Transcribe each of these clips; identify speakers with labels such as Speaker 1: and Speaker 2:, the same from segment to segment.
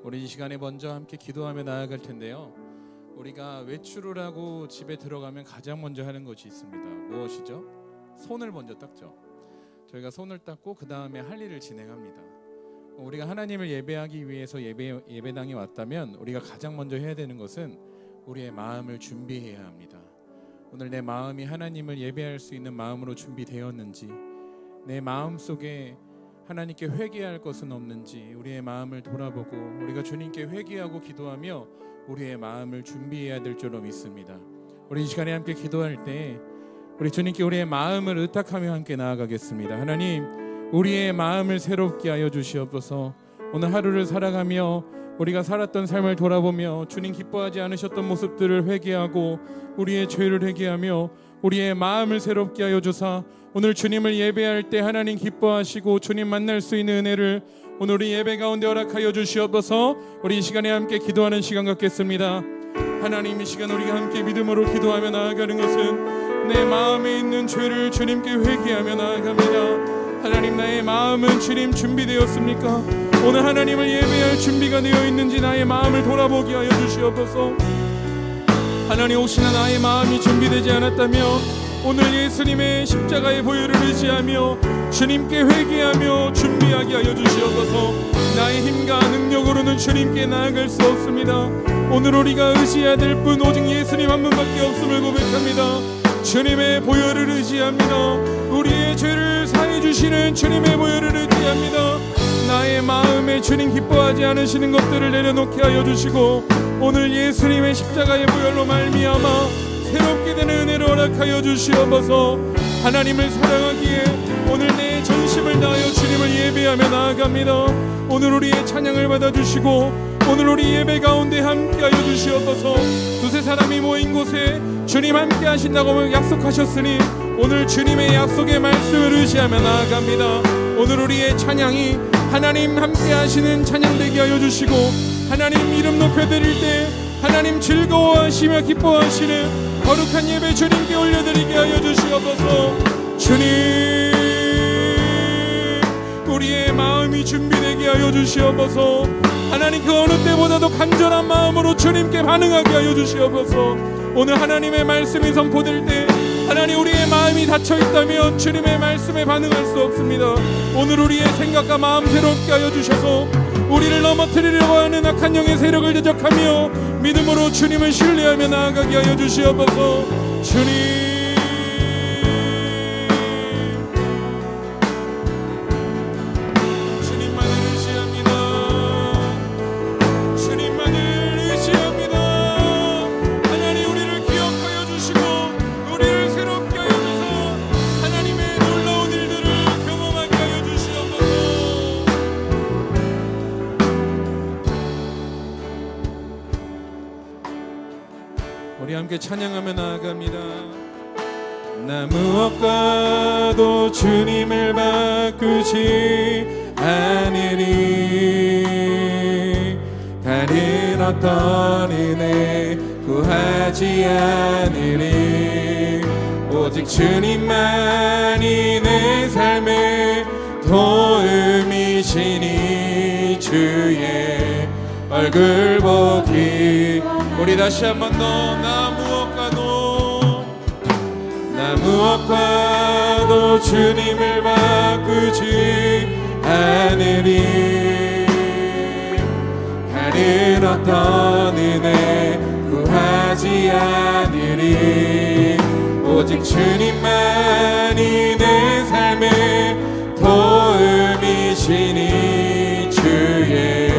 Speaker 1: 우리 이 시간에 먼저 함께 기도하며 나아갈 텐데요. 우리가 외출을 하고 집에 들어가면 가장 먼저 하는 것이 있습니다. 무엇이죠? 손을 먼저 닦죠. 저희가 손을 닦고 그 다음에 할 일을 진행합니다. 우리가 하나님을 예배하기 위해서 예배당에 왔다면 우리가 가장 먼저 해야 되는 것은 우리의 마음을 준비해야 합니다. 오늘 내 마음이 하나님을 예배할 수 있는 마음으로 준비되었는지, 내 마음 속에 하나님께 회개할 것은 없는지 우리의 마음을 돌아보고 우리가 주님께 회개하고 기도하며 우리의 마음을 준비해야 될 줄로 믿습니다. 우리 이 시간에 함께 기도할 때 우리 주님께 우리의 마음을 의탁하며 함께 나아가겠습니다. 하나님, 우리의 마음을 새롭게 하여 주시옵소서. 오늘 하루를 살아가며 우리가 살았던 삶을 돌아보며 주님 기뻐하지 않으셨던 모습들을 회개하고 우리의 죄를 회개하며 우리의 마음을 새롭게 하여 주사 오늘 주님을 예배할 때 하나님 기뻐하시고 주님 만날 수 있는 은혜를 오늘 우리 예배 가운데 허락하여 주시옵소서. 우리 이 시간에 함께 기도하는 시간 갖겠습니다. 하나님, 이 시간 우리가 함께 믿음으로 기도하며 나아가는 것은 내 마음에 있는 죄를 주님께 회개하며 나아갑니다. 하나님, 나의 마음은 주님 준비되었습니까? 오늘 하나님을 예배할 준비가 되어 있는지 나의 마음을 돌아보게 하여 주시옵소서. 하나님, 혹시나 나의 마음이 준비되지 않았다면 오늘 예수님의 십자가의 보혈을 의지하며 주님께 회개하며 준비하게 하여 주시옵소서. 나의 힘과 능력으로는 주님께 나아갈 수 없습니다. 오늘 우리가 의지해야 될 분 오직 예수님 한 분밖에 없음을 고백합니다. 주님의 보혈을 의지합니다. 우리의 죄를 사해 주시는 주님의 보혈을 의지합니다. 나의 마음에 주님 기뻐하지 않으시는 것들을 내려놓게 하여 주시고 오늘 예수님의 십자가의 보혈로 말미암아 새롭게 되는 은혜를 허락하여 주시옵소서. 하나님을 사랑하기에 오늘 내 전심을 다하여 주님을 예배하며 나아갑니다. 오늘 우리의 찬양을 받아주시고 오늘 우리 예배 가운데 함께하여 주시옵소서. 두세 사람이 모인 곳에 주님 함께 하신다고 약속하셨으니 오늘 주님의 약속의 말씀을 의지하며 나아갑니다. 오늘 우리의 찬양이 하나님 함께 하시는 찬양 되게 하여 주시고 하나님 이름 높여드릴 때 하나님 즐거워하시며 기뻐하시는 거룩한 예배 주님께 올려드리게 하여 주시옵소서. 주님, 우리의 마음이 준비되게 하여 주시옵소서. 하나님, 그 어느 때보다도 간절한 마음으로 주님께 반응하게 하여 주시옵소서. 오늘 하나님의 말씀이 선포될 때 하나님, 우리의 마음이 닫혀있다면 주님의 말씀에 반응할 수 없습니다. 오늘 우리의 생각과 마음 새롭게 하여 주셔서 우리를 넘어뜨리려고 하는 악한 영의 세력을 대적하며 믿음으로 주님을 신뢰하며 나아가게 하여 주시옵소서. 주님, 우리 함께 찬양하며 나아갑니다. 나 무엇과도 주님을 바꾸지 않으리. 다른 어떤 은혜 구하지 않으리. 오직 주님만이 내 삶의 도움이시니 주의 얼굴 보기. 우리 다시 한 번 더. 나 무엇과도 주님을 바꾸지 않으리. 다른 어떤 은혜 구하지 않으리. 오직 주님만이 내 삶의 도움이시니 주의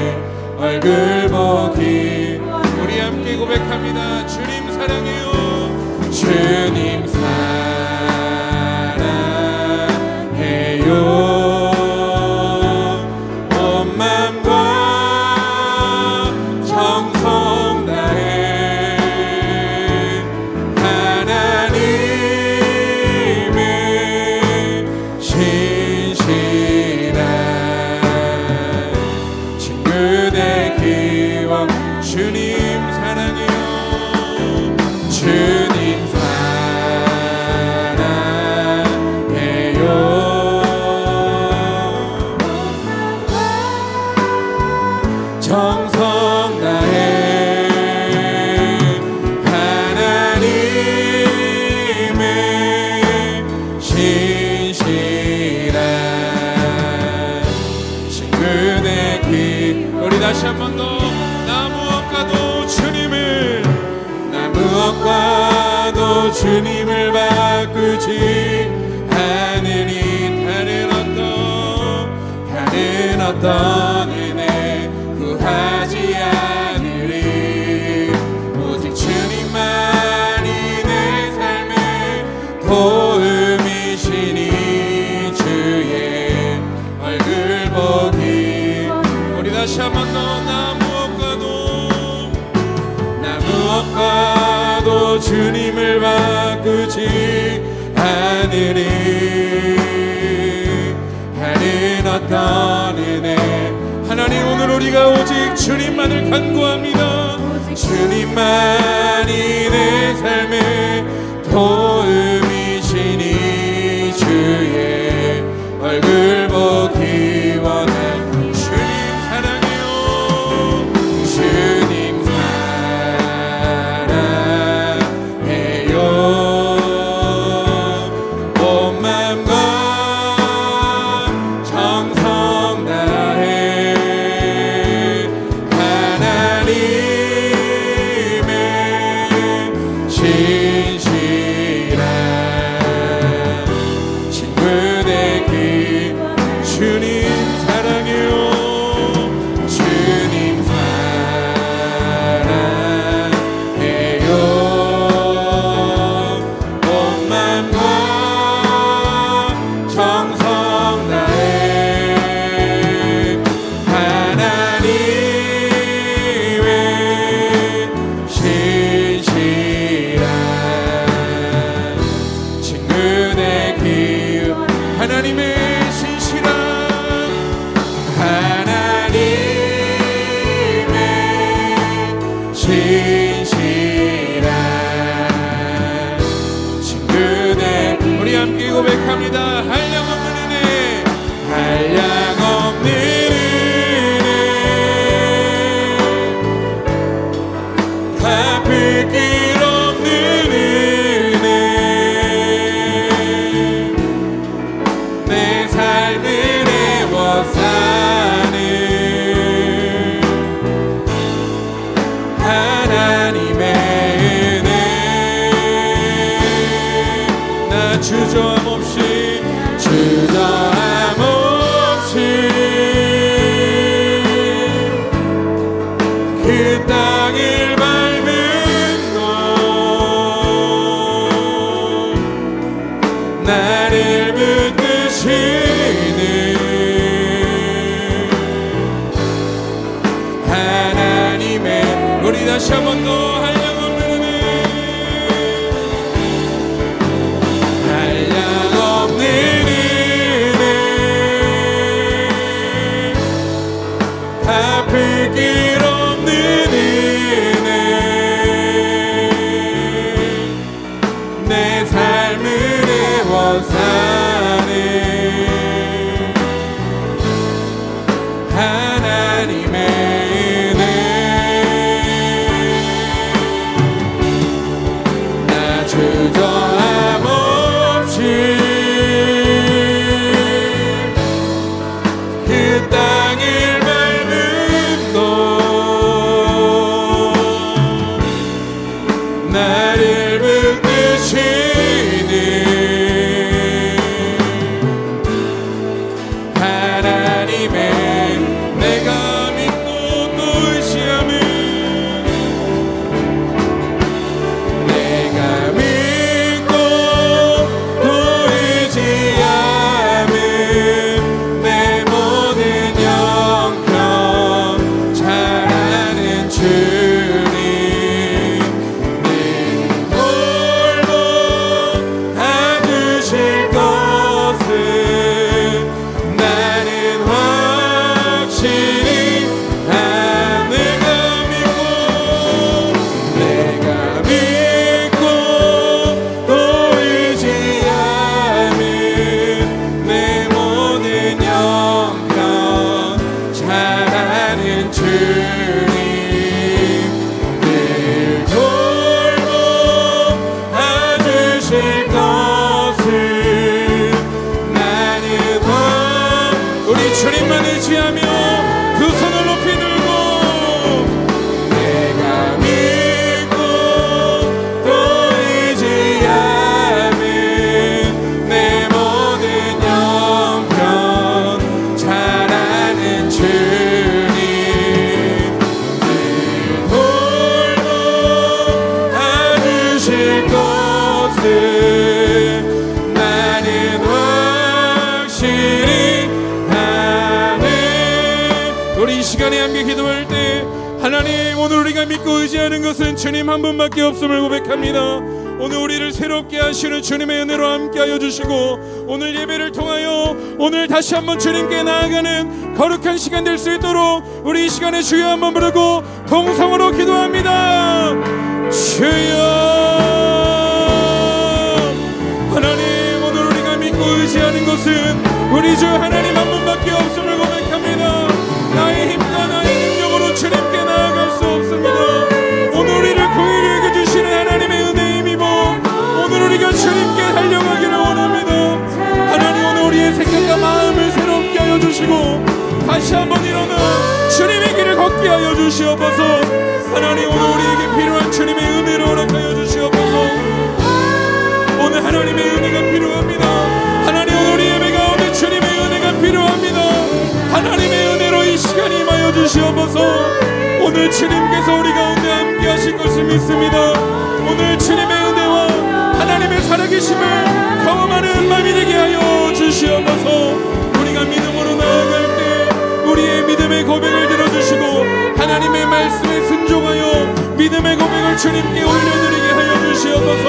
Speaker 1: 얼굴 보기. 우리 함께 고백합니다. 주님 사랑해요. 주님 사랑해요. 온 맘과 정성 다해 하나님의 신실한 친구 되기 원. 주님 사랑해요. 주님 사랑해요. 정성 다해 하나님의 신실한 친구의 귀. 우리 다시 한 번 더. 나 무엇과도 주님을 바꾸지 않으니 다른 어떤 은혜 구하지 않으리. 오직 주님만이 내 삶의 도움이시니 주의 얼굴 보기. 우리 다시 한 번 더. 나 무엇과도 주님을 바꾸지 않으리. 다른 어떤 은혜. 하나님, 오늘 우리가 오직 주님만을 간구합니다. 주님만이 내 삶의 도움이시니 주의 얼굴 보기 원한 주님 사랑해요. 주님 사랑해요. 온 마음과 정성 다해 하나님의 신실한 친구 되기. 주님 사랑해요. 주님 사랑해요. 온 마음과 정성 다해 하나님의 신실한 친구 되기. 하나님의 신실한 친구 되기. 우리 함께 고백합니다. 한량없는 은혜, 한량없는 은혜, 갚을 길 없는 은혜, 내 삶을 애워싸는 하나님의 은혜. 나 주저함 없이 그 땅을 밟은 너, 나를 붙드시는 하나님의. 우리 다시 한 번 더. 한량없는 은혜, 한량없는 은혜, 갚을 길 없는 은혜, 내 삶을 애워싸는 하나님의 은혜. 나 주저함 없이 그 땅을 밟은 너, 시간에 함께 기도할 때 하나님, 오늘 우리가 믿고 의지하는 것은 주님 한 분밖에 없음을 고백합니다. 오늘 우리를 새롭게 하시는 주님의 은혜로 함께하여 주시고, 오늘 예배를 통하여 오늘 다시 한번 주님께 나아가는 거룩한 시간 될 수 있도록 우리 이 시간에 주여 한번 부르고 동성으로 기도합니다. 주여. 하나님, 오늘 우리가 믿고 의지하는 것은 우리 주 하나님 한 분밖에 없음을 고백합니다. 나의 힘과 나의 능력으로 주님께 나아갈 수 없습니다. 오늘 우리를 긍휼히 여겨주시는 하나님의 은혜에 힘입어 오늘 우리가 주님께 달려가기를 원합니다. 하나님, 오늘 우리의 생각과 마음을 새롭게 하여 주시고 다시 한번 일어나 주님의 길을 걷게 하여 주시옵소서. 하나님, 오늘 우리에게 필요한 주님의 은혜를 허락하여 주시옵소서. 오늘 하나님의 은혜가 필요합니다. 하나님, 오늘 우리 예배 가운데 주님의 은혜가 필요합니다. 하나님의 은혜로 이 시간 임하여 주시옵소서. 오늘 주님께서 우리 가운데 함께 하실 것을 믿습니다. 오늘 주님의 은혜와 하나님의 살아계심을 경험하는 마음이 되게 하여 주시옵소서. 우리가 믿음으로 나아갈 때 우리의 믿음의 고백을 들어주시고 하나님의 말씀에 순종하여 믿음의 고백을 주님께 올려드리게 하여 주시옵소서.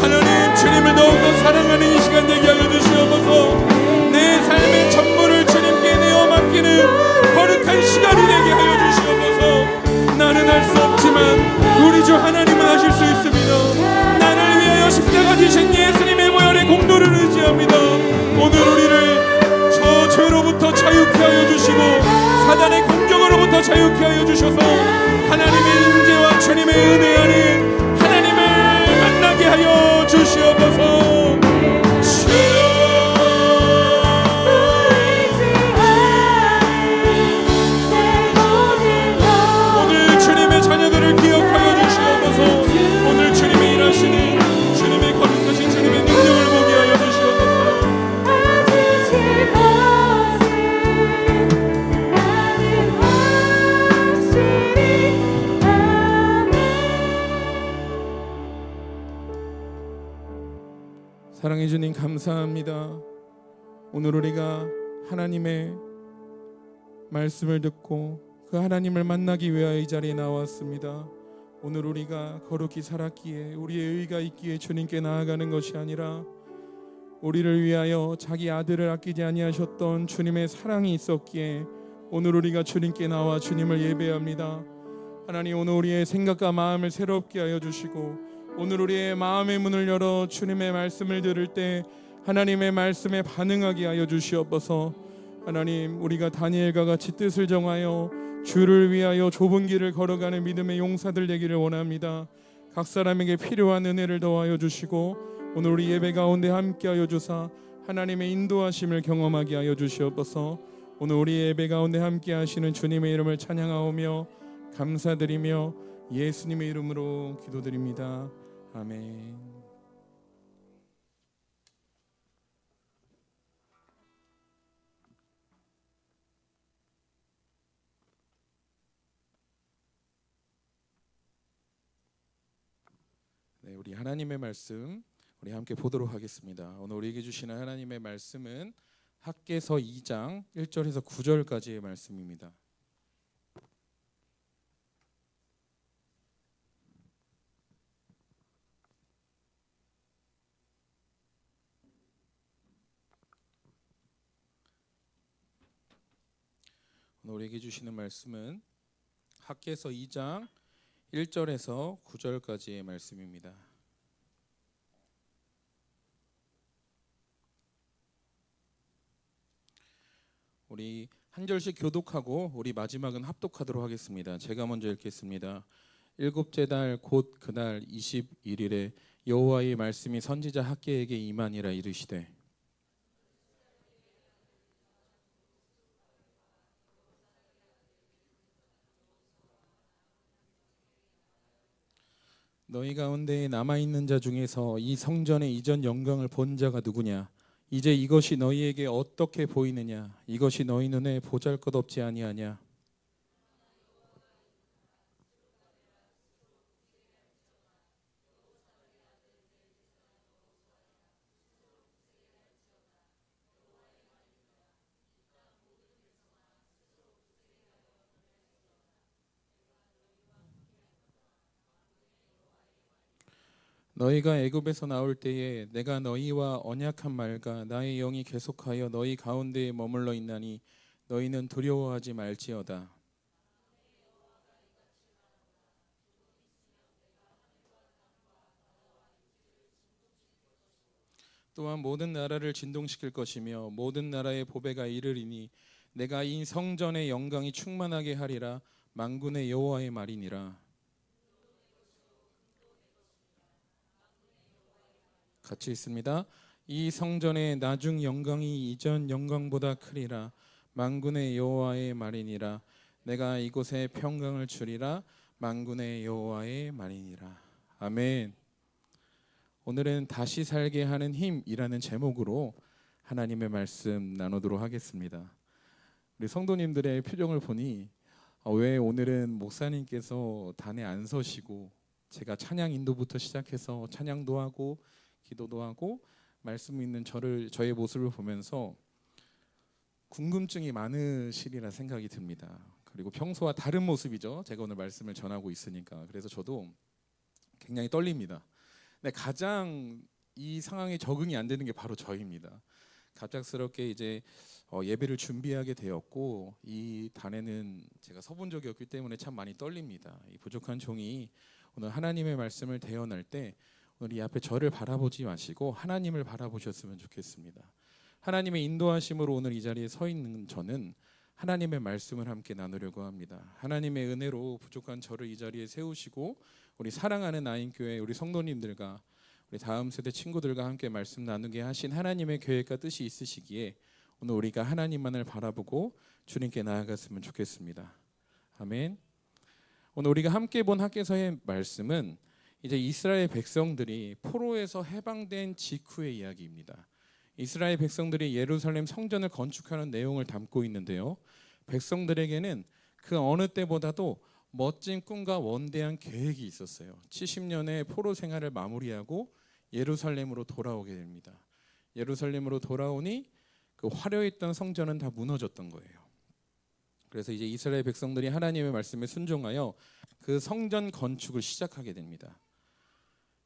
Speaker 1: 하나님, 주님을 더욱더 사랑하는 이 시간 되게 하여 주시옵소서. 내 삶의 전부를 주님께 내어 맡기는 거룩한 시간이 되게 하여 주시옵소서. 나는 할 수 없지만 우리 주 하나님은 하실 수 있습니다. 나를 위하여 십자가 지신 예수님의 보혈의 공로를 의지합니다. 오늘 우리를 저 죄로부터 자유케 하여 주시고 사단의 공격으로부터 자유케 하여 주셔서 하나님의 임재와 주님의 은혜 안에 하나님을 만나게 하여 주시옵소서. 오늘 주님의 자녀들을 기억하여 주시옵소서. 오늘 주님의 일하시는 주님의 거룩하신 주님의 능력을 보게 하여 주시옵소서. 사랑해 주님, 감사합니다. 오늘 우리가 하나님의 말씀을 듣고 그 하나님을 만나기 위하여 이 자리에 나왔습니다. 오늘 우리가 거룩히 살았기에 우리의 의가 있기에 주님께 나아가는 것이 아니라 우리를 위하여 자기 아들을 아끼지 아니하셨던 주님의 사랑이 있었기에 오늘 우리가 주님께 나와 주님을 예배합니다. 하나님, 오늘 우리의 생각과 마음을 새롭게 하여 주시고 오늘 우리의 마음의 문을 열어 주님의 말씀을 들을 때 하나님의 말씀에 반응하게 하여 주시옵소서. 하나님, 우리가 다니엘과 같이 뜻을 정하여 주를 위하여 좁은 길을 걸어가는 믿음의 용사들 되기를 원합니다. 각 사람에게 필요한 은혜를 더하여 주시고 오늘 우리 예배 가운데 함께하여 주사 하나님의 인도하심을 경험하게 하여 주시옵소서. 오늘 우리 예배 가운데 함께하시는 주님의 이름을 찬양하오며 감사드리며 예수님의 이름으로 기도드립니다. 아멘. 네, 우리 하나님의 말씀 우리 함께 보도록 하겠습니다. 오늘 우리에게 주시는 하나님의 말씀은 학개서 2장 1절에서 9절까지의 말씀입니다. 오늘 우리에게 주시는 말씀은 학개서 2장 1절에서 9절까지의 말씀입니다. 우리 한 절씩 교독하고 우리 마지막은 합독하도록 하겠습니다. 제가 먼저 읽겠습니다. 일곱째 달 곧 그날 21일에 여호와의 말씀이 선지자 학개에게 임하니라. 이르시되 너희 가운데 남아있는 자 중에서 이 성전의 이전 영광을 본 자가 누구냐? 이제 이것이 너희에게 어떻게 보이느냐? 이것이 너희 눈에 보잘것없지 아니하냐? 너희가 애굽에서 나올 때에 내가 너희와 언약한 말과 나의 영이 계속하여 너희 가운데에 머물러 있나니 너희는 두려워하지 말지어다. 또한 모든 나라를 진동시킬 것이며 모든 나라의 보배가 이르리니 내가 이 성전의 영광이 충만하게 하리라. 만군의 여호와의 말이니라. 같이 있습니다. 이 성전의 나중 영광이 이전 영광보다 크리라. 만군의 여호와의 말이니라. 내가 이곳에 평강을 주리라. 만군의 여호와의 말이니라. 아멘. 오늘은 다시 살게 하는 힘이라는 제목으로 하나님의 말씀 나누도록 하겠습니다. 우리 성도님들의 표정을 보니 왜 오늘은 목사님께서 단에 안 서시고 제가 찬양 인도부터 시작해서 찬양도 하고 기도도 하고 말씀 있는 저의 모습을 보면서 궁금증이 많으시리라 생각이 듭니다. 그리고 평소와 다른 모습이죠. 제가 오늘 말씀을 전하고 있으니까. 그래서 저도 굉장히 떨립니다. 근데 가장 이 상황에 적응이 안 되는 게 바로 저입니다. 갑작스럽게 이제 예배를 준비하게 되었고 이 단에는 제가 서본 적이 없기 때문에 참 많이 떨립니다. 이 부족한 종이 오늘 하나님의 말씀을 대언할 때 오늘 이 앞에 저를 바라보지 마시고 하나님을 바라보셨으면 좋겠습니다. 하나님의 인도하심으로 오늘 이 자리에 서 있는 저는 하나님의 말씀을 함께 나누려고 합니다. 하나님의 은혜로 부족한 저를 이 자리에 세우시고 우리 사랑하는 아인교회 우리 성도님들과 우리 다음 세대 친구들과 함께 말씀 나누게 하신 하나님의 계획과 뜻이 있으시기에 오늘 우리가 하나님만을 바라보고 주님께 나아갔으면 좋겠습니다. 아멘. 오늘 우리가 함께 본 학개서의 말씀은 이제 이스라엘 백성들이 포로에서 해방된 직후의 이야기입니다. 이스라엘 백성들이 예루살렘 성전을 건축하는 내용을 담고 있는데요. 백성들에게는 그 어느 때보다도 멋진 꿈과 원대한 계획이 있었어요. 70년의 포로 생활을 마무리하고 예루살렘으로 돌아오게 됩니다. 예루살렘으로 돌아오니 그 화려했던 성전은 다 무너졌던 거예요. 그래서 이제 이스라엘 백성들이 하나님의 말씀에 순종하여 그 성전 건축을 시작하게 됩니다.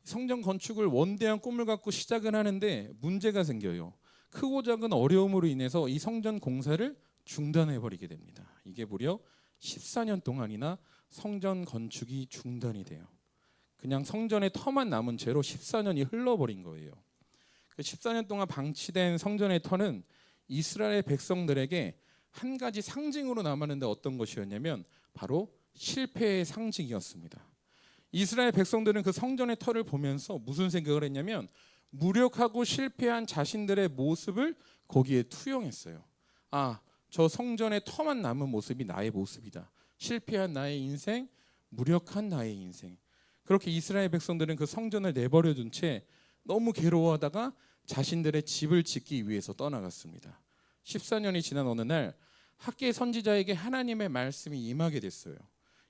Speaker 1: 성전 건축을 원대한 꿈을 갖고 시작을 하는데 문제가 생겨요. 크고 작은 어려움으로 인해서 이 성전 공사를 중단해 버리게 됩니다. 이게 무려 14년 동안이나 성전 건축이 중단이 돼요. 그냥 성전의 터만 남은 채로 14년이 흘러버린 거예요. 그 14년 동안 방치된 성전의 터는 이스라엘 백성들에게 한 가지 상징으로 남았는데 어떤 것이었냐면 바로 실패의 상징이었습니다. 이스라엘 백성들은 그 성전의 터를 보면서 무슨 생각을 했냐면 무력하고 실패한 자신들의 모습을 거기에 투영했어요. 아, 저 성전의 터만 남은 모습이 나의 모습이다. 실패한 나의 인생, 무력한 나의 인생. 그렇게 이스라엘 백성들은 그 성전을 내버려 둔 채 너무 괴로워하다가 자신들의 집을 짓기 위해서 떠나갔습니다. 14년이 지난 어느 날 학개 선지자에게 하나님의 말씀이 임하게 됐어요.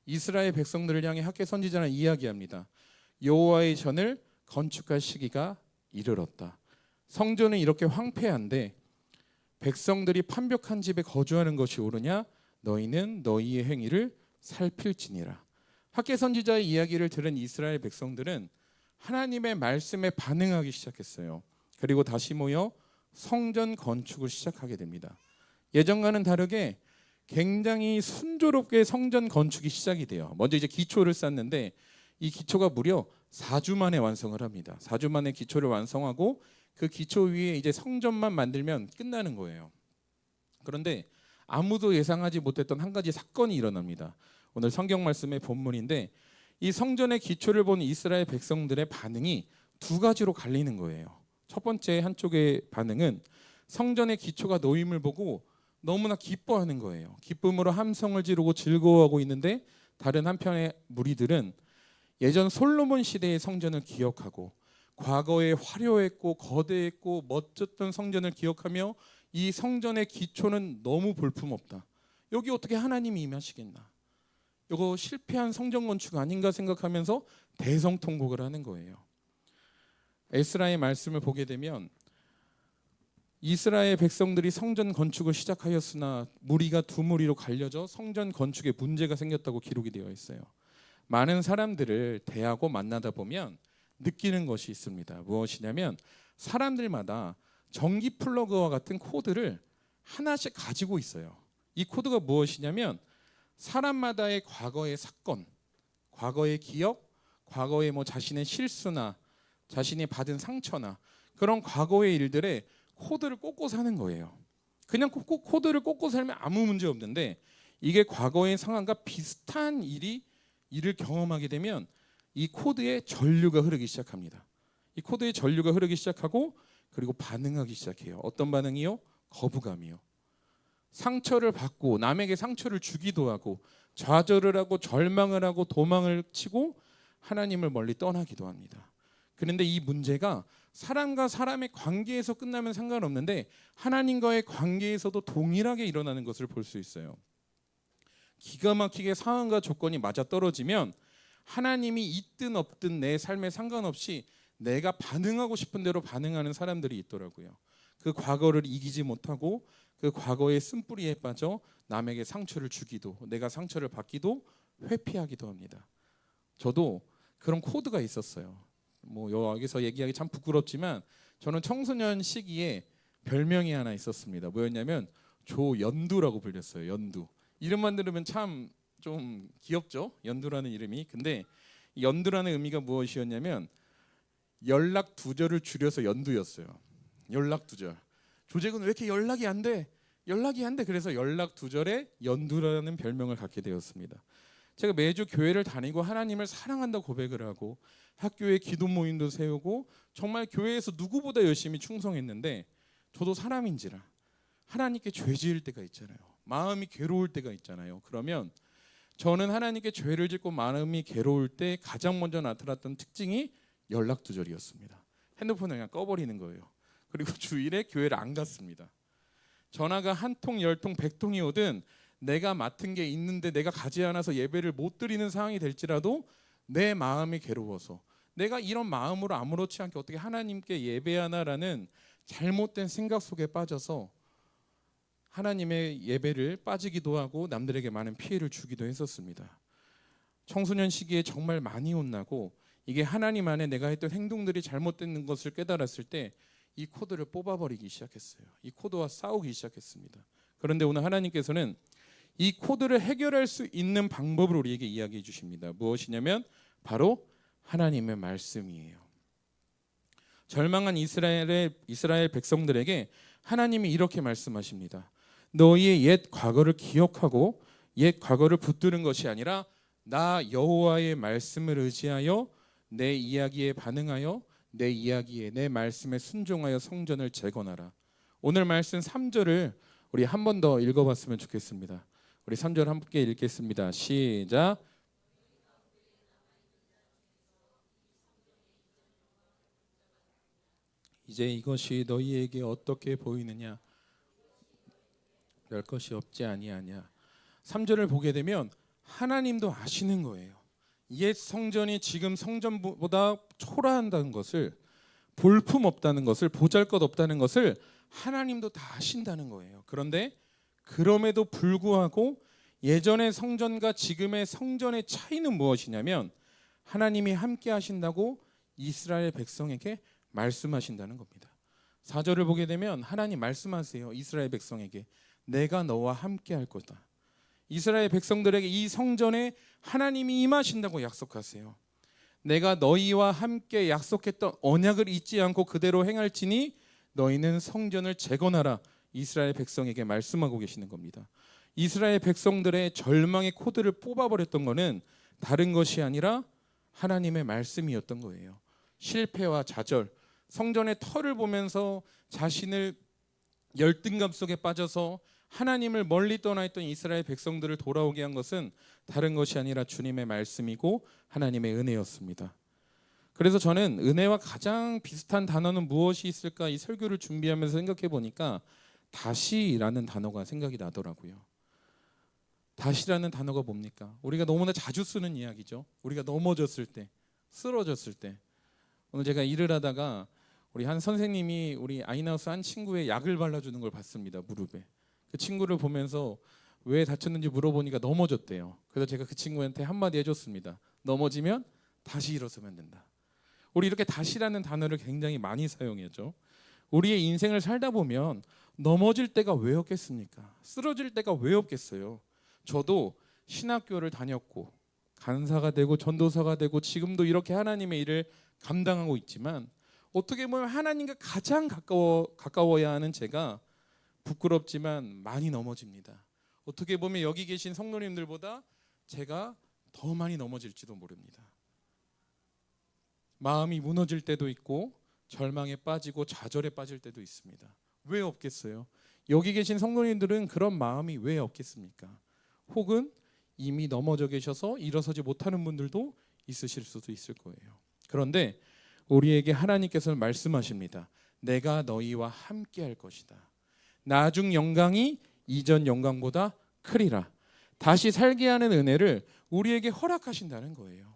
Speaker 1: 이스라엘 백성들을 향해 학개 선지자는 이야기합니다. 여호와의 전을 건축할 시기가 이르렀다. 성전은 이렇게 황폐한데 백성들이 판벽한 집에 거주하는 것이 옳으냐? 너희는 너희의 행위를 살필지니라. 학개 선지자의 이야기를 들은 이스라엘 백성들은 하나님의 말씀에 반응하기 시작했어요. 그리고 다시 모여 성전 건축을 시작하게 됩니다. 예전과는 다르게 굉장히 순조롭게 성전 건축이 시작이 돼요. 먼저 이제 기초를 쌓는데 이 기초가 무려 4주 만에 완성을 합니다. 4주 만에 기초를 완성하고 그 기초 위에 이제 성전만 만들면 끝나는 거예요. 그런데 아무도 예상하지 못했던 한 가지 사건이 일어납니다. 오늘 성경 말씀의 본문인데 이 성전의 기초를 본 이스라엘 백성들의 반응이 두 가지로 갈리는 거예요. 첫 번째 한쪽의 반응은 성전의 기초가 놓임을 보고 너무나 기뻐하는 거예요. 기쁨으로 함성을 지르고 즐거워하고 있는데 다른 한편의 무리들은 예전 솔로몬 시대의 성전을 기억하고 과거에 화려했고 거대했고 멋졌던 성전을 기억하며 이 성전의 기초는 너무 볼품없다. 여기 어떻게 하나님이 임하시겠나? 이거 실패한 성전 건축 아닌가 생각하면서 대성통곡을 하는 거예요. 에스라의 말씀을 보게 되면 이스라엘 백성들이 성전 건축을 시작하였으나 무리가 두 무리로 갈려져 성전 건축에 문제가 생겼다고 기록이 되어 있어요. 많은 사람들을 대하고 만나다 보면 느끼는 것이 있습니다. 무엇이냐면 사람들마다 전기 플러그와 같은 코드를 하나씩 가지고 있어요. 이 코드가 무엇이냐면 사람마다의 과거의 사건, 과거의 기억, 과거의 뭐 자신의 실수나 자신이 받은 상처나 그런 과거의 일들에 코드를 꽂고 사는 거예요. 그냥 코드를 꽂고 살면 아무 문제 없는데 이게 과거의 상황과 비슷한 일을 경험하게 되면 이 코드에 전류가 흐르기 시작합니다. 이 코드에 전류가 흐르기 시작하고 그리고 반응하기 시작해요. 어떤 반응이요? 거부감이요. 상처를 받고 남에게 상처를 주기도 하고 좌절을 하고 절망을 하고 도망을 치고 하나님을 멀리 떠나기도 합니다. 그런데 이 문제가 사람과 사람의 관계에서 끝나면 상관없는데 하나님과의 관계에서도 동일하게 일어나는 것을 볼 수 있어요. 기가 막히게 상황과 조건이 맞아떨어지면 하나님이 있든 없든 내 삶에 상관없이 내가 반응하고 싶은 대로 반응하는 사람들이 있더라고요. 그 과거를 이기지 못하고 그 과거의 쓴뿌리에 빠져 남에게 상처를 주기도 내가 상처를 받기도 회피하기도 합니다. 저도 그런 코드가 있었어요. 뭐 여기서 얘기하기 참 부끄럽지만 저는 청소년 시기에 별명이 하나 있었습니다. 뭐였냐면 조연두라고 불렸어요. 연두. 이름만 들으면 참 좀 귀엽죠? 연두라는 이름이. 근데 연두라는 의미가 무엇이었냐면 연락 두절을 줄여서 연두였어요. 연락 두절. 조잭은 왜 이렇게 연락이 안 돼? 연락이 안 돼. 그래서 연락 두절에 연두라는 별명을 갖게 되었습니다. 제가 매주 교회를 다니고 하나님을 사랑한다 고백을 하고 학교에 기도 모임도 세우고 정말 교회에서 누구보다 열심히 충성했는데 저도 사람인지라 하나님께 죄 지을 때가 있잖아요. 마음이 괴로울 때가 있잖아요. 그러면 저는 하나님께 죄를 짓고 마음이 괴로울 때 가장 먼저 나타났던 특징이 연락두절이었습니다. 핸드폰을 그냥 꺼버리는 거예요. 그리고 주일에 교회를 안 갔습니다. 전화가 한 통, 10통, 100통이 오든 내가 맡은 게 있는데 내가 가지 않아서 예배를 못 드리는 상황이 될지라도 내 마음이 괴로워서 내가 이런 마음으로 아무렇지 않게 어떻게 하나님께 예배하나라는 잘못된 생각 속에 빠져서 하나님의 예배를 빠지기도 하고 남들에게 많은 피해를 주기도 했었습니다. 청소년 시기에 정말 많이 혼나고 이게 하나님 안에 내가 했던 행동들이 잘못된 것을 깨달았을 때 이 코드를 뽑아버리기 시작했어요. 이 코드와 싸우기 시작했습니다. 그런데 오늘 하나님께서는 이 코드를 해결할 수 있는 방법을 우리에게 이야기해 주십니다. 무엇이냐면 바로 하나님의 말씀이에요. 절망한 이스라엘 백성들에게 하나님이 이렇게 말씀하십니다. 너희의 옛 과거를 기억하고 옛 과거를 붙드는 것이 아니라 나 여호와의 말씀을 의지하여 내 이야기에 반응하여 내 이야기에 내 말씀에 순종하여 성전을 재건하라. 오늘 말씀 3절을 우리 한 번 더 읽어봤으면 좋겠습니다. 우리 3절 함께 읽겠습니다. 시작. 이제 이것이 너희에게 어떻게 보이느냐? 별 것이 없지 아니하냐. 3절을 보게 되면 하나님도 아시는 거예요. 옛 성전이 지금 성전보다 초라한다는 것을, 볼품 없다는 것을, 보잘것없다는 것을 하나님도 다 아신다는 거예요. 그런데 그럼에도 불구하고 예전의 성전과 지금의 성전의 차이는 무엇이냐면 하나님이 함께 하신다고 이스라엘 백성에게 말씀하신다는 겁니다. 4절을 보게 되면 하나님 말씀하세요. 이스라엘 백성에게 내가 너와 함께 할 거다. 이스라엘 백성들에게 이 성전에 하나님이 임하신다고 약속하세요. 내가 너희와 함께 약속했던 언약을 잊지 않고 그대로 행할지니 너희는 성전을 재건하라. 이스라엘 백성에게 말씀하고 계시는 겁니다. 이스라엘 백성들의 절망의 코드를 뽑아버렸던 것은 다른 것이 아니라 하나님의 말씀이었던 거예요. 실패와 좌절, 성전의 털을 보면서 자신을 열등감 속에 빠져서 하나님을 멀리 떠나 있던 이스라엘 백성들을 돌아오게 한 것은 다른 것이 아니라 주님의 말씀이고 하나님의 은혜였습니다. 그래서 저는 은혜와 가장 비슷한 단어는 무엇이 있을까 이 설교를 준비하면서 생각해 보니까 다시라는 단어가 생각이 나더라고요. 다시라는 단어가 뭡니까? 우리가 너무나 자주 쓰는 이야기죠. 우리가 넘어졌을 때, 쓰러졌을 때. 오늘 제가 일을 하다가 우리 한 선생님이 우리 아이나우스 한 친구의 약을 발라주는 걸 봤습니다. 무릎에. 그 친구를 보면서 왜 다쳤는지 물어보니까 넘어졌대요. 그래서 제가 그 친구한테 한마디 해줬습니다. 넘어지면 다시 일어서면 된다. 우리 이렇게 다시라는 단어를 굉장히 많이 사용하죠. 우리의 인생을 살다 보면 넘어질 때가 왜 없겠습니까? 쓰러질 때가 왜 없겠어요? 저도 신학교를 다녔고 간사가 되고 전도사가 되고 지금도 이렇게 하나님의 일을 감당하고 있지만 어떻게 보면 하나님과 가장 가까워야 하는 제가 부끄럽지만 많이 넘어집니다. 어떻게 보면 여기 계신 성도님들보다 제가 더 많이 넘어질지도 모릅니다. 마음이 무너질 때도 있고 절망에 빠지고 좌절에 빠질 때도 있습니다. 왜 없겠어요? 여기 계신 성도님들은 그런 마음이 왜 없겠습니까? 혹은 이미 넘어져 계셔서 일어서지 못하는 분들도 있으실 수도 있을 거예요. 그런데 우리에게 하나님께서는 말씀하십니다. 내가 너희와 함께 할 것이다. 나중 영광이 이전 영광보다 크리라. 다시 살게 하는 은혜를 우리에게 허락하신다는 거예요.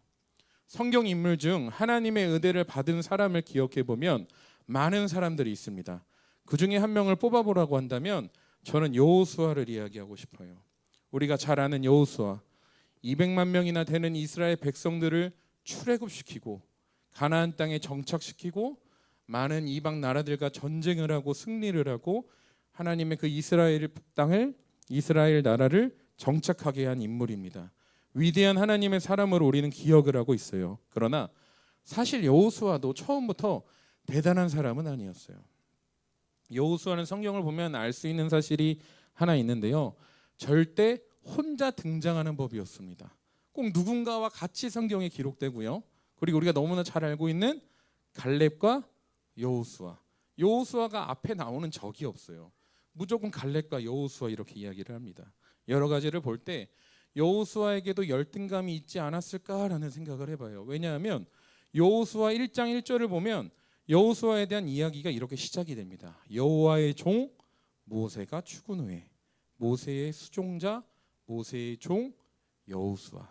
Speaker 1: 성경 인물 중 하나님의 은혜를 받은 사람을 기억해 보면 많은 사람들이 있습니다. 그 중에 한 명을 뽑아보라고 한다면 저는 여호수아를 이야기하고 싶어요. 우리가 잘 아는 여호수아, 200만 명이나 되는 이스라엘 백성들을 출애굽시키고 가나안 땅에 정착시키고 많은 이방 나라들과 전쟁을 하고 승리를 하고 하나님의 그 이스라엘 땅을, 이스라엘 나라를 정착하게 한 인물입니다. 위대한 하나님의 사람으로 우리는 기억을 하고 있어요. 그러나 사실 여호수아도 처음부터 대단한 사람은 아니었어요. 여호수아는 성경을 보면 알 수 있는 사실이 하나 있는데요. 절대 혼자 등장하는 법이었습니다. 꼭 누군가와 같이 성경에 기록되고요. 그리고 우리가 너무나 잘 알고 있는 갈렙과 여호수아. 여호수아가 앞에 나오는 적이 없어요. 무조건 갈렙과 여호수아 이렇게 이야기를 합니다. 여러 가지를 볼 때 여호수아에게도 열등감이 있지 않았을까라는 생각을 해봐요. 왜냐하면 여호수아 1장 1절을 보면 여호수아에 대한 이야기가 이렇게 시작이 됩니다. 여호와의 종 모세가 죽은 후에 모세의 수종자 모세의 종 여호수아.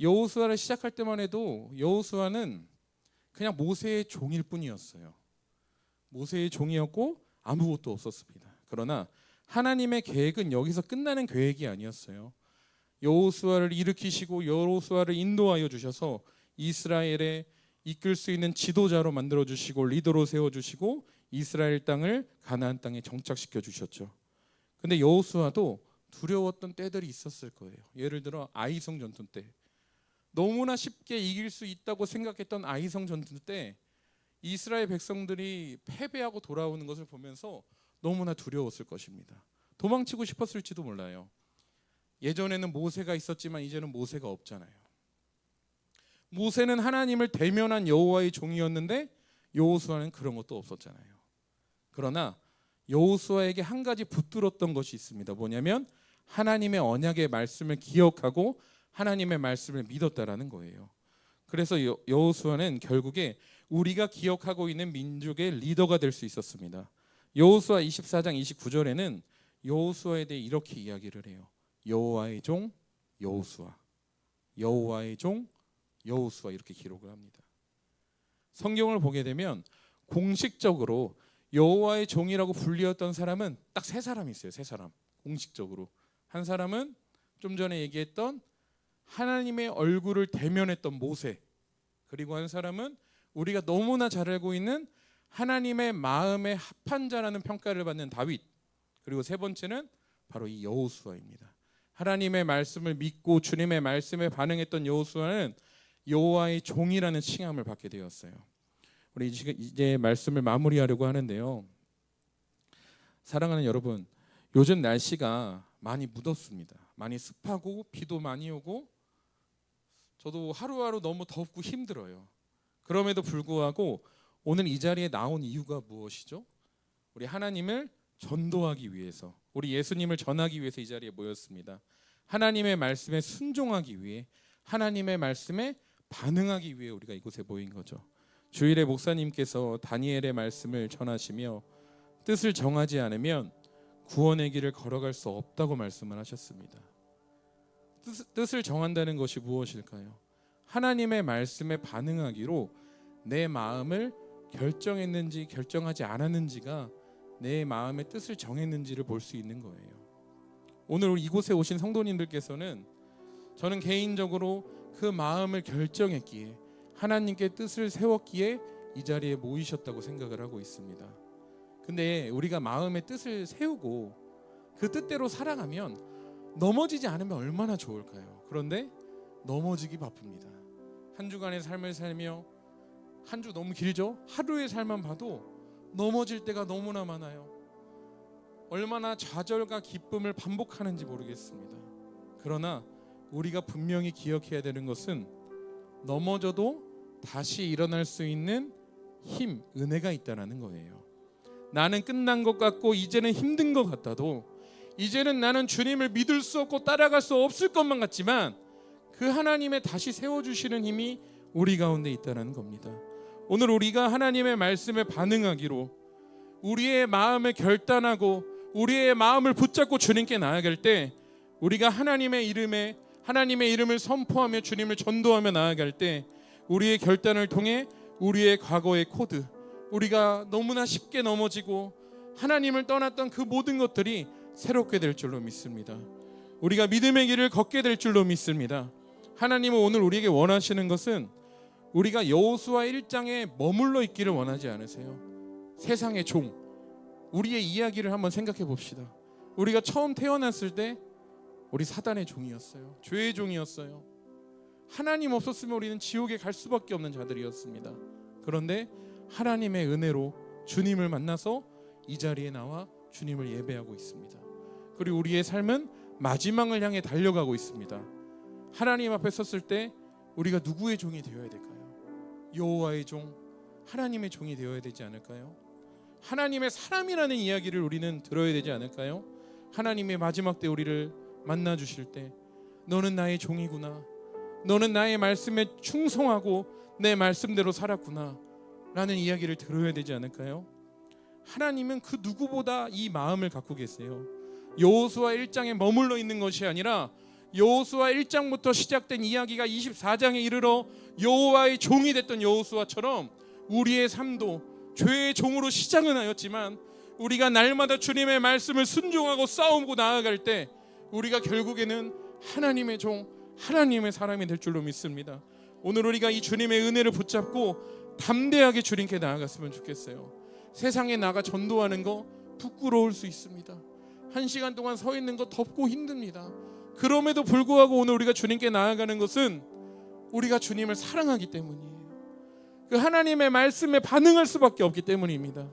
Speaker 1: 여호수아를 시작할 때만 해도 여호수아는 그냥 모세의 종일 뿐이었어요. 모세의 종이었고 아무것도 없었습니다. 그러나 하나님의 계획은 여기서 끝나는 계획이 아니었어요. 여호수아를 일으키시고 여호수아를 인도하여 주셔서 이스라엘에 이끌 수 있는 지도자로 만들어 주시고 리더로 세워 주시고 이스라엘 땅을 가나안 땅에 정착시켜 주셨죠. 근데 여호수아도 두려웠던 때들이 있었을 거예요. 예를 들어 아이성 전투 때 너무나 쉽게 이길 수 있다고 생각했던 아이성 전투 때 이스라엘 백성들이 패배하고 돌아오는 것을 보면서 너무나 두려웠을 것입니다. 도망치고 싶었을지도 몰라요. 예전에는 모세가 있었지만 이제는 모세가 없잖아요. 모세는 하나님을 대면한 여호와의 종이었는데 여호수아는 그런 것도 없었잖아요. 그러나 여호수아에게 한 가지 붙들었던 것이 있습니다. 뭐냐면 하나님의 언약의 말씀을 기억하고 하나님의 말씀을 믿었다라는 거예요. 그래서 여호수아는 결국에 우리가 기억하고 있는 민족의 리더가 될 수 있었습니다. 여호수아 24장 29절에는 여호수아에 대해 이렇게 이야기를 해요. 여호와의 종 여호수아, 여호와의 종 여호수아 이렇게 기록을 합니다. 성경을 보게 되면 공식적으로 여호와의 종이라고 불리었던 사람은 딱 세 사람이 있어요. 세 사람 공식적으로. 한 사람은 좀 전에 얘기했던 하나님의 얼굴을 대면했던 모세, 그리고 한 사람은 우리가 너무나 잘 알고 있는 하나님의 마음에 합한 자라는 평가를 받는 다윗, 그리고 세 번째는 바로 이 여호수아입니다. 하나님의 말씀을 믿고 주님의 말씀에 반응했던 여호수아는 여호와의 종이라는 칭함을 받게 되었어요. 우리 이제 말씀을 마무리하려고 하는데요. 사랑하는 여러분, 요즘 날씨가 많이 묻었습니다. 많이 습하고 비도 많이 오고 저도 하루하루 너무 덥고 힘들어요. 그럼에도 불구하고 오늘 이 자리에 나온 이유가 무엇이죠? 우리 하나님을 전도하기 위해서, 우리 예수님을 전하기 위해서 이 자리에 모였습니다. 하나님의 말씀에 순종하기 위해, 하나님의 말씀에 반응하기 위해 우리가 이곳에 모인 거죠. 주일에 목사님께서 다니엘의 말씀을 전하시며 뜻을 정하지 않으면 구원의 길을 걸어갈 수 없다고 말씀을 하셨습니다. 뜻을 정한다는 것이 무엇일까요? 하나님의 말씀에 반응하기로 내 마음을 결정했는지 결정하지 않았는지가 내 마음의 뜻을 정했는지를 볼 수 있는 거예요. 오늘 이곳에 오신 성도님들께서는 저는 개인적으로 그 마음을 결정했기에 하나님께 뜻을 세웠기에 이 자리에 모이셨다고 생각을 하고 있습니다. 근데 우리가 마음의 뜻을 세우고 그 뜻대로 살아가면 넘어지지 않으면 얼마나 좋을까요? 그런데 넘어지기 바쁩니다. 한 주간의 삶을 살며, 한 주 너무 길죠? 하루의 삶만 봐도 넘어질 때가 너무나 많아요. 얼마나 좌절과 기쁨을 반복하는지 모르겠습니다. 그러나 우리가 분명히 기억해야 되는 것은 넘어져도 다시 일어날 수 있는 힘, 은혜가 있다는 거예요. 나는 끝난 것 같고 이제는 힘든 것 같아도, 이제는 나는 주님을 믿을 수 없고 따라갈 수 없을 것만 같지만 그 하나님의 다시 세워주시는 힘이 우리 가운데 있다는 겁니다. 오늘 우리가 하나님의 말씀에 반응하기로, 우리의 마음을 결단하고 우리의 마음을 붙잡고 주님께 나아갈 때, 우리가 하나님의 이름을 선포하며 주님을 전도하며 나아갈 때, 우리의 결단을 통해 우리의 과거의 코드, 우리가 너무나 쉽게 넘어지고 하나님을 떠났던 그 모든 것들이 새롭게 될 줄로 믿습니다. 우리가 믿음의 길을 걷게 될 줄로 믿습니다. 하나님은 오늘 우리에게 원하시는 것은 우리가 여호수아 1장에 머물러 있기를 원하지 않으세요. 세상의 종, 우리의 이야기를 한번 생각해 봅시다. 우리가 처음 태어났을 때 우리 사단의 종이었어요. 죄의 종이었어요. 하나님 없었으면 우리는 지옥에 갈 수밖에 없는 자들이었습니다. 그런데 하나님의 은혜로 주님을 만나서 이 자리에 나와 주님을 예배하고 있습니다. 그리고 우리의 삶은 마지막을 향해 달려가고 있습니다. 하나님 앞에 섰을 때 우리가 누구의 종이 되어야 될까요? 여호와의 종, 하나님의 종이 되어야 되지 않을까요? 하나님의 사람이라는 이야기를 우리는 들어야 되지 않을까요? 하나님의 마지막 때 우리를 만나 주실 때, 너는 나의 종이구나, 너는 나의 말씀에 충성하고 내 말씀대로 살았구나 라는 이야기를 들어야 되지 않을까요? 하나님은 그 누구보다 이 마음을 갖고 계세요. 여호수아 1장에 머물러 있는 것이 아니라 여호수아 1장부터 시작된 이야기가 24장에 이르러 여호와의 종이 됐던 여호수아처럼 우리의 삶도 죄의 종으로 시작은 하였지만 우리가 날마다 주님의 말씀을 순종하고 싸우고 나아갈 때 우리가 결국에는 하나님의 종, 하나님의 사람이 될 줄로 믿습니다. 오늘 우리가 이 주님의 은혜를 붙잡고 담대하게 주님께 나아갔으면 좋겠어요. 세상에 나가 전도하는 거 부끄러울 수 있습니다. 1시간 동안 서 있는 거 덥고 힘듭니다. 그럼에도 불구하고 오늘 우리가 주님께 나아가는 것은 우리가 주님을 사랑하기 때문이에요. 그 하나님의 말씀에 반응할 수밖에 없기 때문입니다.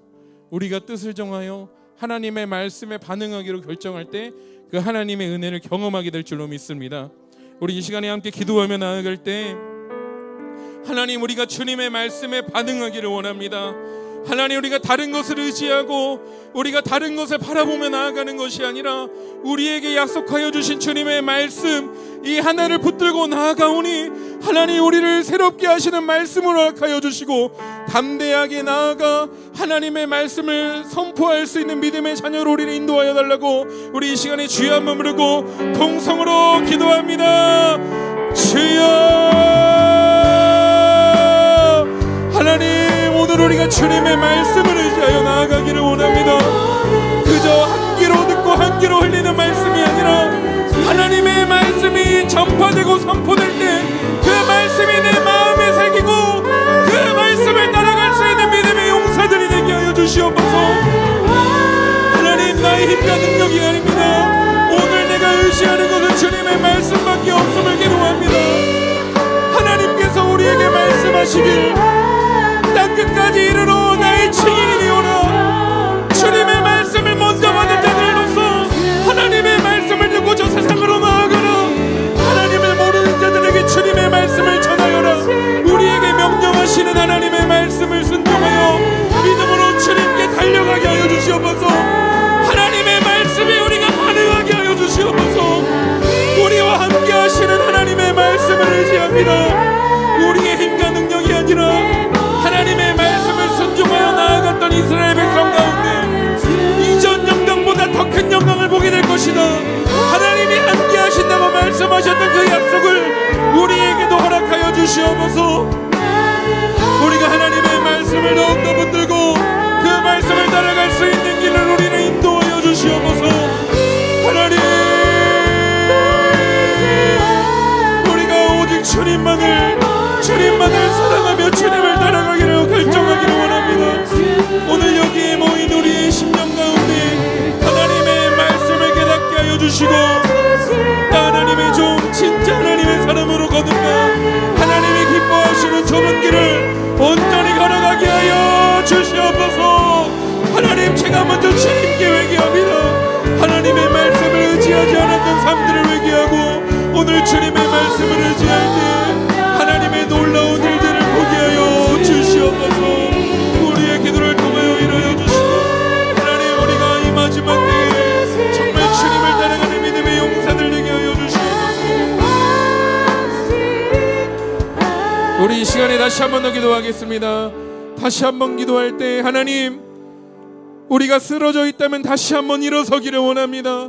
Speaker 1: 우리가 뜻을 정하여 하나님의 말씀에 반응하기로 결정할 때 그 하나님의 은혜를 경험하게 될 줄로 믿습니다. 우리 이 시간에 함께 기도하며 나아갈 때, 하나님, 우리가 주님의 말씀에 반응하기를 원합니다. 하나님, 우리가 다른 것을 의지하고 우리가 다른 것을 바라보며 나아가는 것이 아니라 우리에게 약속하여 주신 주님의 말씀 이 하나를 붙들고 나아가오니, 하나님, 우리를 새롭게 하시는 말씀으로 허락하여 주시고 담대하게 나아가 하나님의 말씀을 선포할 수 있는 믿음의 자녀로 우리를 인도하여 달라고 우리 이 시간에 주여 한번 부르고 동성으로 기도합니다. 주여, 하나님, 오늘 우리가 주님의 말씀을 의지하여 나아가기를 원합니다. 그저 한 귀로 듣고 한 귀로 흘리는 말씀이 아니라 하나님의 말씀이 전파되고 선포될 때 그 말씀이 내 마음에 새기고 그 말씀을 따라갈 수 있는 믿음의 용사들이 되게 하여 주시옵소서. 하나님, 나의 힘과 능력이 아닙니다. 오늘 내가 의지하는 것은 주님의 말씀밖에 없음을 기도합니다. 하나님께서 우리에게 말씀하시길 땅끝까지 이르러 나의 증인이 되오라. 주님의 말씀을 먼저 받은 자들로서 하나님의 말씀을 듣고 저 세상으로 나아가라. 하나님을 모르는 자들에게 주님의 말씀을 전하여라. 우리에게 명령하시는 하나님의 말씀을 순종하여 믿음으로 주님께 달려가게 하여 주시옵소서. 하나님의 말씀에 우리가 반응하게 하여 주시옵소서. 우리와 함께 하시는 하나님의 말씀을 의지합니다. 우리의 힘과 능력이 아니라 하나님의 말씀을 순종하여 나아갔던 이스라엘 백성 가운데 이전 영광보다 더 큰 영광을 보게 될 것이다. 하나님이 함께 하신다고 말씀하셨던 그 약속을 우리에게도 허락하여 주시옵소서. 우리가 하나님의 말씀을 더욱더 붙들고 그 말씀을 따라갈 수 있는 길을 우리를 인도하여 주시옵소서. 하나님, 우리가 오직 주님만을 사랑
Speaker 2: 주시고 하나님의 종 진짜 하나님의 사람으로 거듭나 하나님이 기뻐하시는 좁은 길을 온전히 걸어가게 하여 주시옵소서. 하나님, 제가 먼저 주님께 회개합니다. 하나님의 말씀을 의지하지 않았던 삶들을 회개하고 오늘 주님의 말씀을 의지할 때 하나님의 놀라운 일들을 보게 하여 주시옵소서. 우리의 기도를 통하여 이루어 주시고 하나님, 우리가 이 마지막 때에 정말 주님을 따라가는 믿음의 용사들 되게 하여 주시옵소서. 우리 이 시간에 다시 한 번 더 기도하겠습니다. 다시 한 번 기도할 때 하나님, 우리가 쓰러져 있다면 다시 한번 일어서기를 원합니다.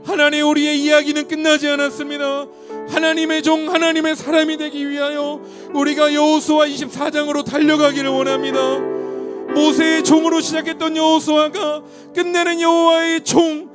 Speaker 2: 하나님, 우리의 이야기는 끝나지 않았습니다. 하나님의 종, 하나님의 사람이 되기 위하여 우리가 여호수아 24장으로 달려가기를 원합니다. 모세의 종으로 시작했던 여호수아가 끝내는 여호와의 종,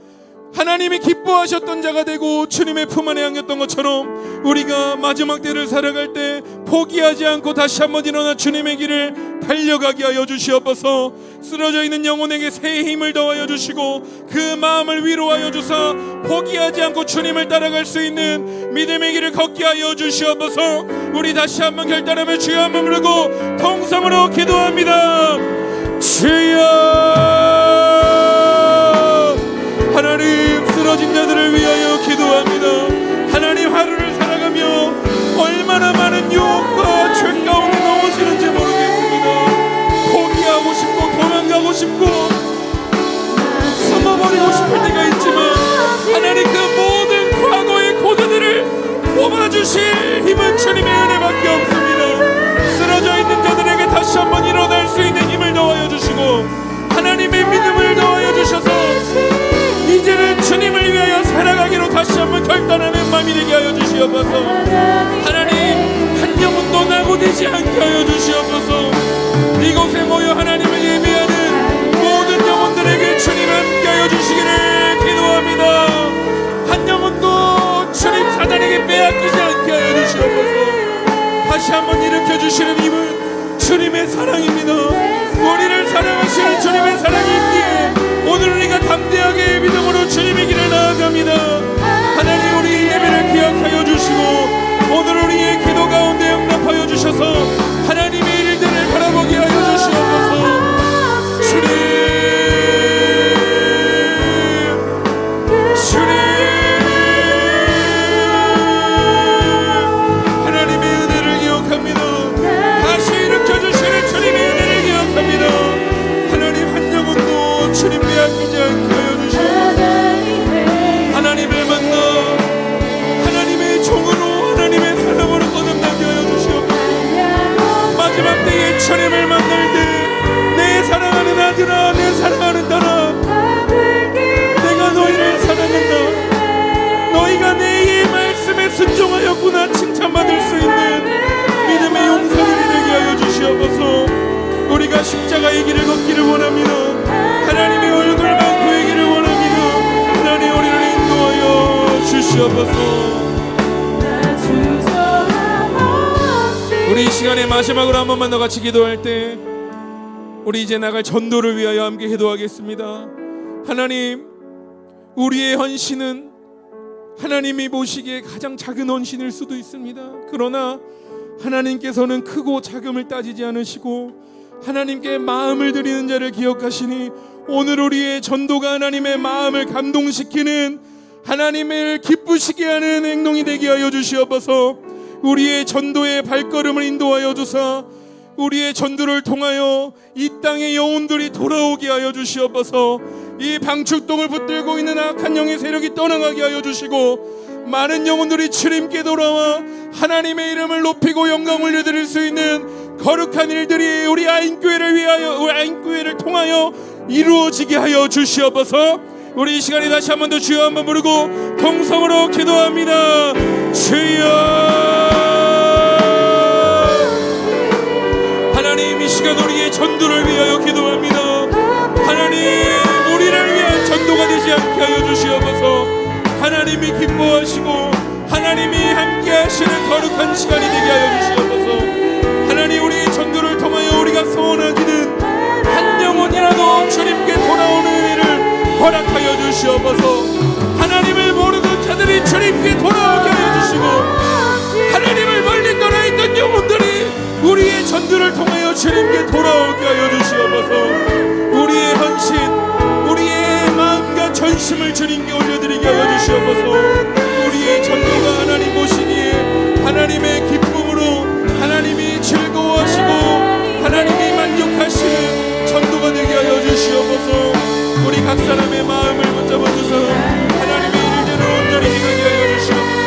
Speaker 2: 하나님이 기뻐하셨던 자가 되고 주님의 품 안에 안겼던 것처럼 우리가 마지막 때를 살아갈 때 포기하지 않고 다시 한번 일어나 주님의 길을 달려가게 하여 주시옵소서. 쓰러져 있는 영혼에게 새 힘을 더하여 주시고 그 마음을 위로하여 주사 포기하지 않고 주님을 따라갈 수 있는 믿음의 길을 걷게 하여 주시옵소서. 우리 다시 한번 결단하며 주여 한번 부르고 통성으로 기도합니다. 주여, 하나님, 쓰러진 자들을 위하여 기도합니다. 하나님, 하루를 살아가며 얼마나 많은 유혹과 죄 가운데 넘어지는지 모르겠습니다. 포기하고 싶고 도망가고 싶고 숨어버리고 싶을 때가 있지만 하나님, 그 모든 과거의 코드들을 뽑아주실 힘은 주님의 은혜밖에 없습니다. 쓰러져 있는 자들에게 다시 한번 일어날 수 있는 힘을 더하여 주시고 하나님의 믿음을 더하여 주셔서 이제는 주님을 위하여 살아가기로 다시 한번 결단하는 마음이 되게 하여 주시옵소서. 하나님, 한 영혼도 낙오되지 않게 하여 주시옵소서. 이곳에 모여 하나님을 예배하는 모든 영혼들에게 주님 함께 하여 주시기를 기도합니다. 한 영혼도 주님 사단에게 빼앗기지 않게 하여 주시옵소서. 다시 한번 일으켜 주시는 힘은 주님의 사랑입니다. 우리를 사랑하시는 주님의 사랑이 있기에 오늘 우리가 담대하게 믿음으로 주님의 길을 나아갑니다. 하나님, 우리 예배를 기억하여 주시고 오늘 우리의 기도 가운데 응답하여 주셔서 하나님의 일들을 바라보게 하여 주시옵소서. 하나님의 은혜를 기억합니다. 다시 일으켜 주시는 주님의 은혜를 기억합니다. 하나님, 한 영혼도 주님 빼앗기지 않게 하여 주시옵소서. 하나님을 만나 하나님의 종으로 하나님의 사람으로 거듭나게 하여 주시옵소서. 마지막 때에 주님을 만날 때 내 사랑하는 아들아, 내 사랑하는 딸아, 내가 너희를 사랑한다, 너희가 내 말씀에 순종하였구나 칭찬받을 수 있는 믿음의 용사들이 되게 하여 주시옵소서. 우리가 십자가의 길을 걷기를 원합니다. 하나님의 얼굴만 보이기를 원합니다. 하나님, 우리를 인도하여 주시옵소서. 우리 이 시간에 마지막으로 한 번만 더 같이 기도할 때 우리 이제 나갈 전도를 위하여 함께 기도하겠습니다. 하나님, 우리의 헌신은 하나님이 보시기에 가장 작은 헌신일 수도 있습니다. 그러나 하나님께서는 크고 작음을 따지지 않으시고 하나님께 마음을 드리는 자를 기억하시니 오늘 우리의 전도가 하나님의 마음을 감동시키는, 하나님을 기쁘시게 하는 행동이 되게 하여 주시옵소서. 우리의 전도의 발걸음을 인도하여 주사 우리의 전도를 통하여 이 땅의 영혼들이 돌아오게 하여 주시옵소서. 이 방출동을 붙들고 있는 악한 영의 세력이 떠나가게 하여 주시고 많은 영혼들이 주님께 돌아와 하나님의 이름을 높이고 영광을 올려드릴 수 있는 거룩한 일들이 우리 아인교회를 위하여, 우리 아인교회를 통하여 이루어지게 하여 주시옵소서. 우리 이 시간에 다시 한 번 더 주여 한번 부르고 통성으로 기도합니다. 주여, 하나님, 이 시간 우리의 전도를 위하여 기도합니다. 하나님, 우리를 위한 전도가 되지 않게 하여 주시옵소서. 하나님이 기뻐하시고 하나님이 함께 하시는 거룩한 시간이 되게 하여 주시옵소서. 하나님, 우리의 전도를 통하여 우리가 소원하기는 한 영혼이라도 주님께 돌아오는 일을 허락하여 주시옵소서. 하나님을 모르는 주님께 돌아오게 하여 주시고, 하나님을 멀리 떠나 있던 영혼들이 우리의 전도를 통하여 주님께 돌아오게 하여 주시옵소서. 우리의 헌신, 우리의 마음과 전심을 주님께 올려드리게 하여 주시옵소서. 우리의 전도가 하나님 보시기에 하나님의 기쁨으로 하나님이 즐거워하시고 하나님이 만족하시는 전도가 되게 하여 주시옵소서. 우리 각 사람의 마음을 붙잡아 주사 하나님의 일대로 온전히 행하게 하여 주시옵소서.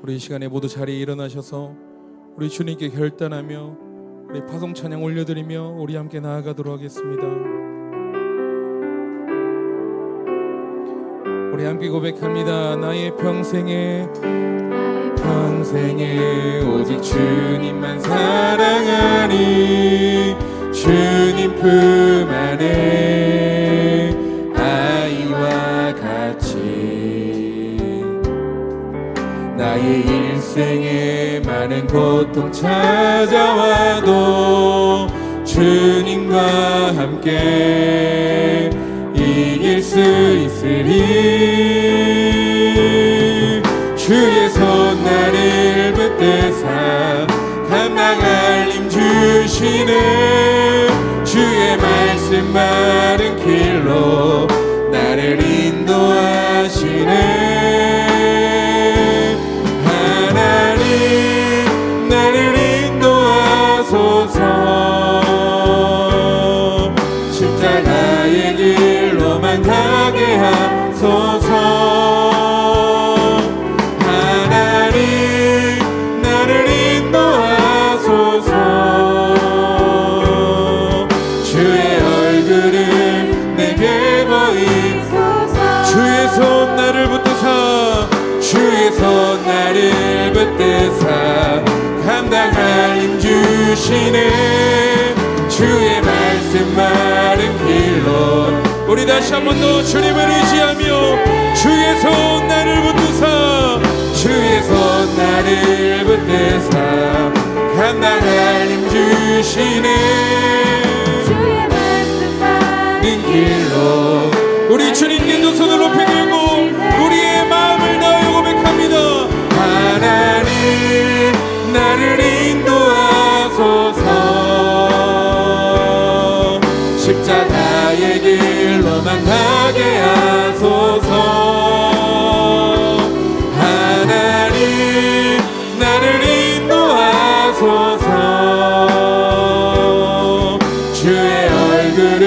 Speaker 1: 우리 이 시간에 모두 자리에 일어나셔서 우리 주님께 결단하며 우리 파송 찬양 올려드리며 우리 함께 나아가도록 하겠습니다. 우리 함께 고백합니다. 나의 평생에 오직 주님만 사랑하니 주님 품 안에 아이와 같이 나의 일생에 많은 고통 찾아와도 주님과 함께 이길 수 있으리. 주의 손 나를 붙드사 감당할 힘 주시네. 주의 말씀 바른 길로 나를 인도하시네. 하나님 나를 인도하소서. 십자가의 길로만 가게 하소서. 주의 손 나를 붙드사 감당할 힘 주시네. 주의 말씀 바른 길로 우리 다시 한 번 더 주님을 의지하며 주의 손 나를 붙드사 주의 손 나를 붙드사 감당할 힘 주시네.
Speaker 3: 주의 말씀 바른
Speaker 2: 길로 우리 주님께 두 손을 높이 들고 우리의 마음을 다하여 고백합니다. 하나님 나를 인도하소서. 십자가의 길로만 가게 하소서. 하나님 나를 인도하소서. 주의 얼굴을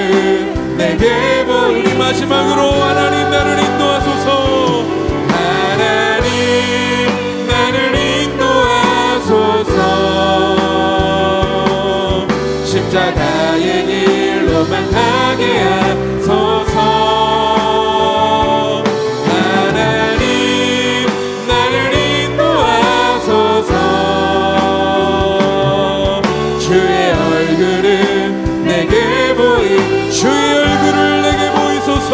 Speaker 2: 내게 보이리. 마지막으로 하나님 나를 인도하소서. 하나님 나를 인도하소서. 십자가의 길로만 가게 하소서. 하나님 나를 인도하소서. 주의 얼굴을 내게 보이 주의 얼굴을 내게 보이소서.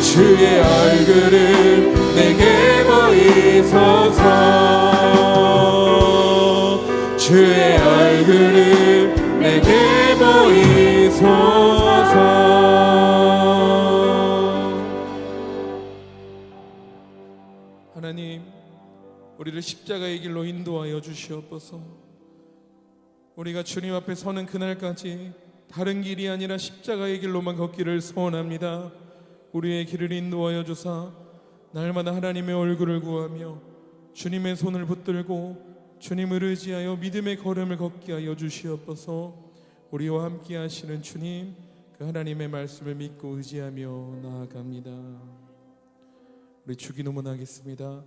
Speaker 2: 주의 얼굴을 내게 보이소서. 주의 얼굴을 내게 보이소서. 하나님 우리를 십자가의 길로 인도하여 주시옵소서. 우리가 주님 앞에 서는 그날까지 다른 길이 아니라 십자가의 길로만 걷기를 소원합니다. 우리의 길을 인도하여 주사 날마다 하나님의 얼굴을 구하며 주님의 손을 붙들고 주님을 의지하여 믿음의 걸음을 걷게 하여 주시옵소서. 우리와 함께 하시는 주님, 그 하나님의 말씀을 믿고 의지하며 나아갑니다. 우리 주기도문 하겠습니다.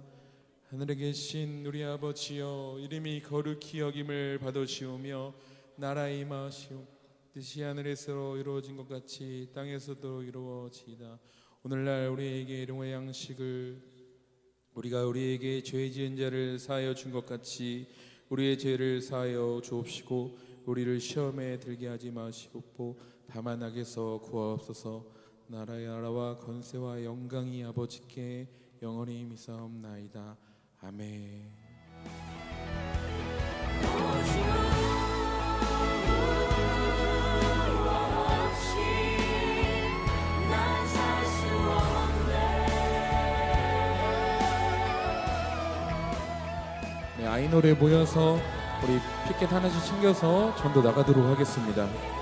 Speaker 2: 하늘에 계신 우리 아버지여, 이름이 거룩히 여김을 받으시오며 나라의 임하시오. 뜻이 하늘에서 이루어진 것 같이 땅에서도 이루어지이다. 오늘날 우리에게 일용할 양식을 우리가 우리에게 죄 지은 자를 사하여 준 것 같이 우리의 죄를 사하여 주옵시고 우리를 시험에 들게 하지 마시옵고 다만 악에서 구하옵소서. 나라와 권세와 영광이 아버지께 영원히 미사옵나이다. 아멘.
Speaker 1: 네, 아이노래 모여서 우리 피켓 하나씩 챙겨서 전도 나가도록 하겠습니다.